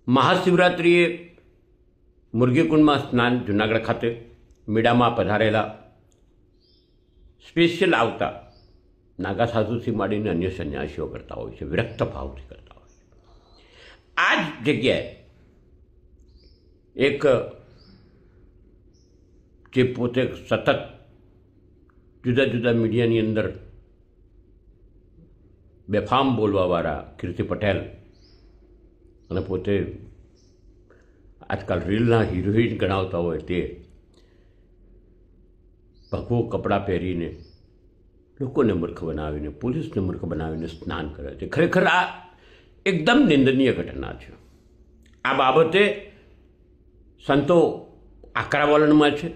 મહાશિવરાત્રિએ મુરગીકુંડમાં સ્નાન જૂનાગઢ ખાતે મેળામાં પધારેલા સ્પેશિયલ આવતા નાગા સાધુથી માંડીને અન્ય સંન્યાસીઓ કરતા હોય છે, વિરક્ત ભાવથી કરતા હોય છે. આ જ જગ્યાએ એક જે પોતે સતત જુદા જુદા મીડિયાની અંદર બેફામ બોલવાવાળા કીર્તિ પટેલ અને પોતે આજકાલ રીલના હિરોઈન ગણાવતા હોય તે ભગવો કપડાં પહેરીને લોકોને મૂર્ખ બનાવીને, પોલીસને મૂર્ખ બનાવીને સ્નાન કરે છે. ખરેખર આ એકદમ નિંદનીય ઘટના છે. આ બાબતે સંતો આકરા વલણમાં છે.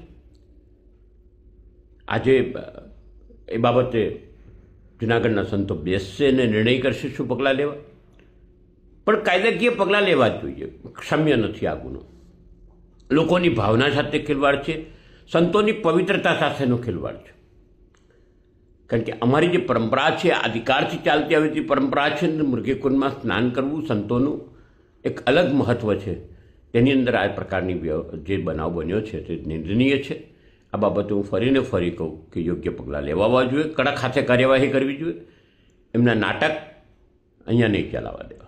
આજે એ બાબતે જૂનાગઢના સંતો બેસશે અને નિર્ણય કરશે શું પગલાં લેવા, પણ કાયદાકીય પગલાં લેવા જ જોઈએ. ક્ષમ્ય નથી આ ગુનો. લોકોની ભાવના સાથે ખેલવાડ છે, સંતોની પવિત્રતા સાથેનો ખેલવાડ છે. કારણ કે અમારી જે પરંપરા છે, અધિકારથી ચાલતી આવતી પરંપરા છે, મુરગીકુંડમાં સ્નાન કરવું સંતોનું એક અલગ મહત્ત્વ છે. તેની અંદર આ પ્રકારની જે બનાવ બન્યો છે તે નિંદનીય છે. આ બાબતે હું ફરીને ફરી કહું કે યોગ્ય પગલાં લેવાવા જોઈએ, કડક હાથે કાર્યવાહી કરવી જોઈએ. એમના નાટક અહીંયા નહીં ચલાવવા દેવા.